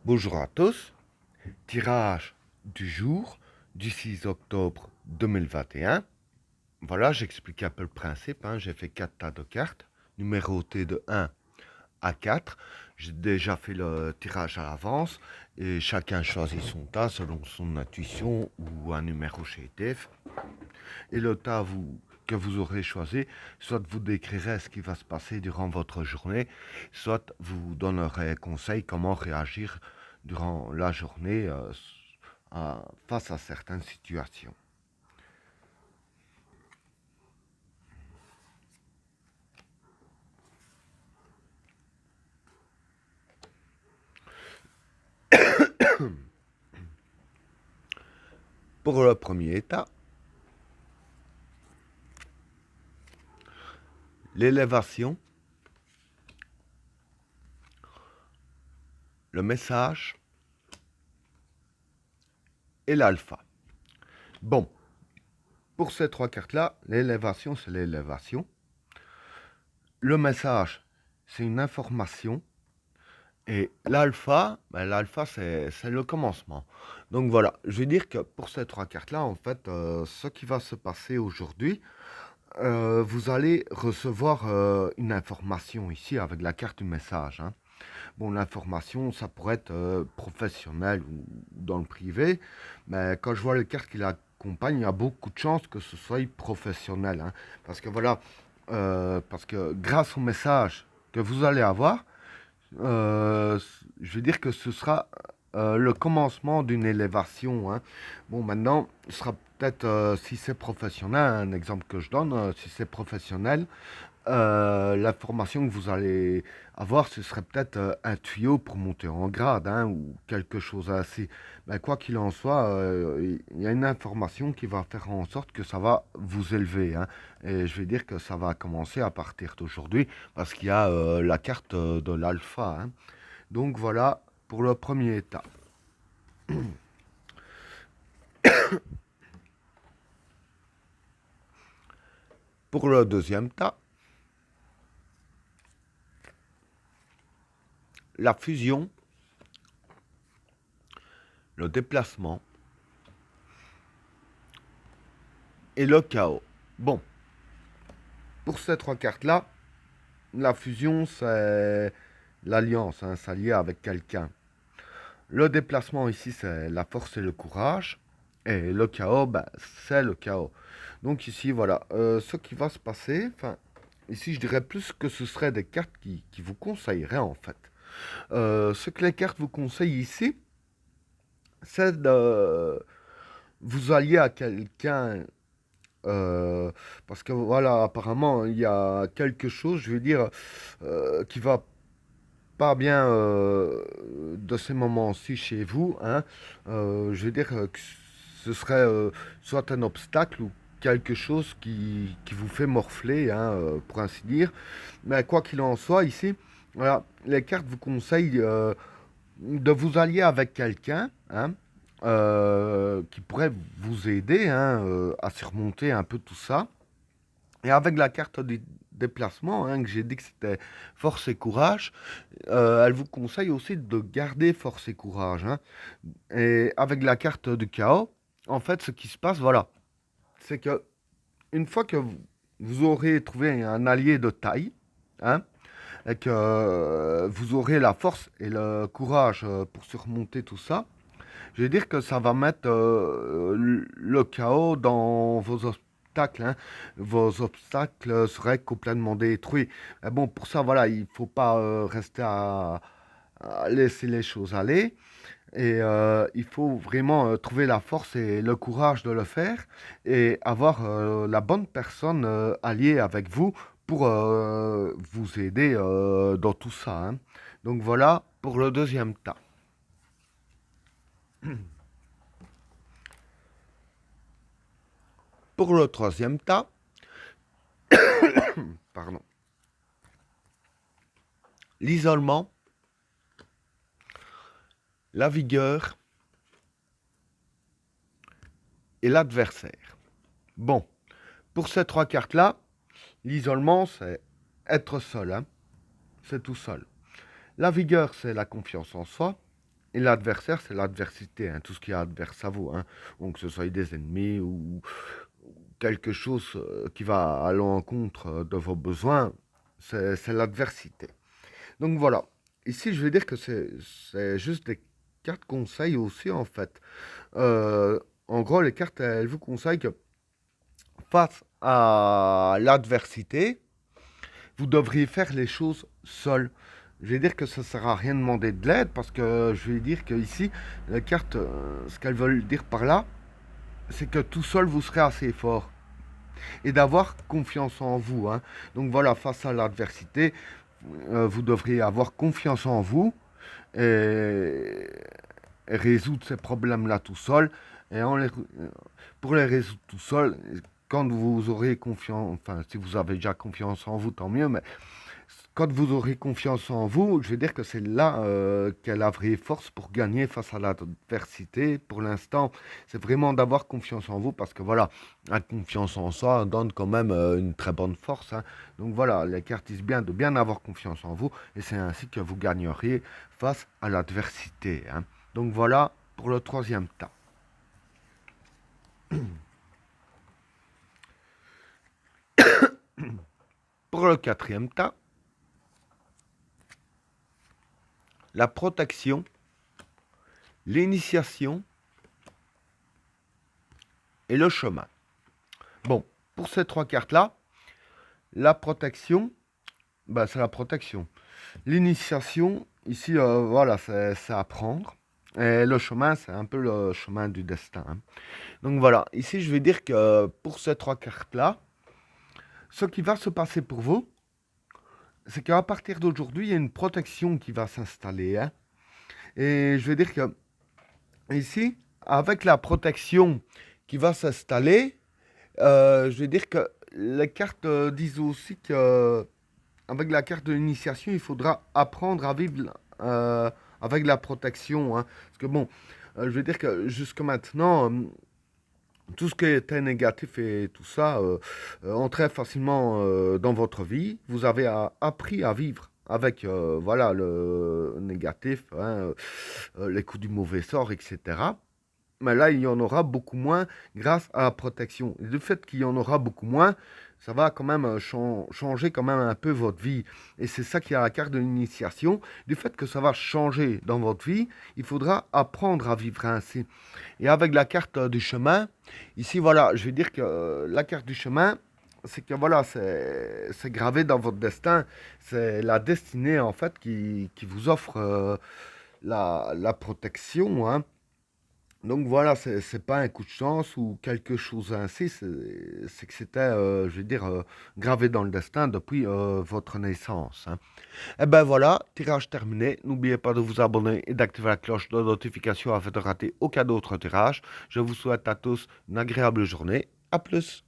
Bonjour à tous, tirage du jour du 6 octobre 2021. Voilà, j'explique un peu le principe, hein. J'ai fait 4 tas de cartes, numérotées de 1 à 4. J'ai déjà fait le tirage à l'avance et chacun choisit son tas selon son intuition ou un numéro chez ETF. Et le tas que vous aurez choisi, soit vous décrirez ce qui va se passer durant votre journée, soit vous donnerez conseil comment réagir durant la journée face à certaines situations. Pour le premier état, l'élévation, le message et l'alpha. Bon, pour ces trois cartes-là, l'élévation, c'est l'élévation. Le message, c'est une information. Et l'alpha, ben, l'alpha c'est le commencement. Donc voilà, je vais dire que pour ces trois cartes-là, en fait, ce qui va se passer aujourd'hui, vous allez recevoir une information ici avec la carte du message, hein. Bon, l'information, ça pourrait être professionnel ou dans le privé, mais quand je vois les cartes qui l'accompagnent, il y a beaucoup de chances que ce soit professionnel, hein. Parce que voilà, parce que grâce au message que vous allez avoir, euh, je veux dire que ce sera le commencement d'une élévation, hein. Bon, maintenant, ce sera peut-être, si c'est professionnel, un exemple que je donne, si c'est professionnel, la formation que vous allez avoir, ce serait peut-être un tuyau pour monter en grade, hein, ou quelque chose ainsi. Mais quoi qu'il en soit, il y a une information qui va faire en sorte que ça va vous élever, hein. Et je vais dire que ça va commencer à partir d'aujourd'hui, parce qu'il y a la carte de l'alpha, hein. Donc voilà pour le premier état. Pour le deuxième tas, la fusion, le déplacement et le chaos. Bon, pour ces trois cartes-là, la fusion, c'est l'alliance, hein, s'allier avec quelqu'un. Le déplacement ici, c'est la force et le courage. Et le chaos, ben, c'est le chaos. Donc ici, voilà, ce qui va se passer, enfin, ici, je dirais plus que ce serait des cartes qui vous conseilleraient, en fait. Ce que les cartes vous conseillent ici, c'est de vous allier à quelqu'un. Parce que voilà, apparemment, il y a quelque chose, je veux dire, qui va pas bien de ces moments-ci chez vous, hein. Je veux dire que ce serait soit un obstacle ou quelque chose qui vous fait morfler, hein, pour ainsi dire. Mais quoi qu'il en soit, ici, voilà, les cartes vous conseillent de vous allier avec quelqu'un, hein, qui pourrait vous aider, hein, à surmonter un peu tout ça. Et avec la carte du déplacement, hein, que j'ai dit que c'était force et courage, elle vous conseille aussi de garder force et courage, hein. Et avec la carte du chaos, en fait, ce qui se passe, voilà, c'est que une fois que vous aurez trouvé un allié de taille, hein, et que vous aurez la force et le courage pour surmonter tout ça, je vais dire que ça va mettre le chaos dans vos obstacles, hein. Vos obstacles seraient complètement détruits. Mais bon, pour ça, voilà, il faut pas rester à laisser les choses aller. Et il faut vraiment trouver la force et le courage de le faire et avoir la bonne personne alliée avec vous pour vous aider dans tout ça, hein. Donc voilà pour le deuxième tas. Pour le troisième tas, pardon, l'isolement, la vigueur et l'adversaire. Bon, pour ces trois cartes-là, l'isolement, c'est être seul, hein. C'est tout seul. La vigueur, c'est la confiance en soi. Et l'adversaire, c'est l'adversité, hein, tout ce qui est adverse à vous, hein. Donc que ce soit des ennemis ou quelque chose qui va à l'encontre de vos besoins, c'est l'adversité. Donc voilà. Ici, je vais dire que c'est juste des cartes conseils aussi, en fait. Euh, En gros, les cartes, elles vous conseillent que face à l'adversité, vous devriez faire les choses seul. Je vais dire que ça ne sert à rien de demander de l'aide parce que je vais dire que ici, les cartes, ce qu'elles veulent dire par là, c'est que tout seul vous serez assez fort et d'avoir confiance en vous, hein. Donc voilà, face à l'adversité, vous devriez avoir confiance en vous et, et résoudre ces problèmes-là tout seul. Et pour les résoudre tout seul, quand vous aurez confiance, enfin si vous avez déjà confiance en vous, tant mieux, mais quand vous aurez confiance en vous, je vais dire que c'est là qu'est la vraie force pour gagner face à l'adversité. Pour l'instant, c'est vraiment d'avoir confiance en vous parce que voilà, la confiance en soi donne quand même une très bonne force, hein. Donc voilà, les cartes disent bien de bien avoir confiance en vous et c'est ainsi que vous gagneriez face à l'adversité, hein. Donc voilà pour le troisième tas. Pour le quatrième tas, la protection, l'initiation et le chemin. Bon, pour ces trois cartes-là, la protection, bah, c'est la protection. L'initiation, ici, voilà, c'est apprendre. Et le chemin, c'est un peu le chemin du destin, hein. Donc voilà, ici, je vais dire que pour ces trois cartes-là, ce qui va se passer pour vous, c'est qu'à partir d'aujourd'hui, il y a une protection qui va s'installer, hein. Et je vais dire que ici, avec la protection qui va s'installer, je vais dire que les cartes disent aussi que avec la carte de l'initiation, il faudra apprendre à vivre avec la protection, hein. Parce que bon, je veux dire que jusque maintenant, tout ce qui était négatif et tout ça entrait facilement dans votre vie. Vous avez appris à vivre avec voilà le négatif, hein, les coups du mauvais sort, etc. Mais là, il y en aura beaucoup moins grâce à la protection. Et le fait qu'il y en aura beaucoup moins, ça va quand même changer quand même un peu votre vie. Et c'est ça qui est à la carte de l'initiation. Du fait que ça va changer dans votre vie, il faudra apprendre à vivre ainsi. Et avec la carte du chemin, ici, voilà, je vais dire que la carte du chemin, c'est que voilà, c'est gravé dans votre destin. C'est la destinée, en fait, qui vous offre la protection, hein. Donc voilà, c'est pas un coup de chance ou quelque chose ainsi, c'est que c'était, je vais dire, gravé dans le destin depuis votre naissance, hein. Et ben voilà, tirage terminé. N'oubliez pas de vous abonner et d'activer la cloche de notification afin de rater aucun autre tirage. Je vous souhaite à tous une agréable journée. À plus.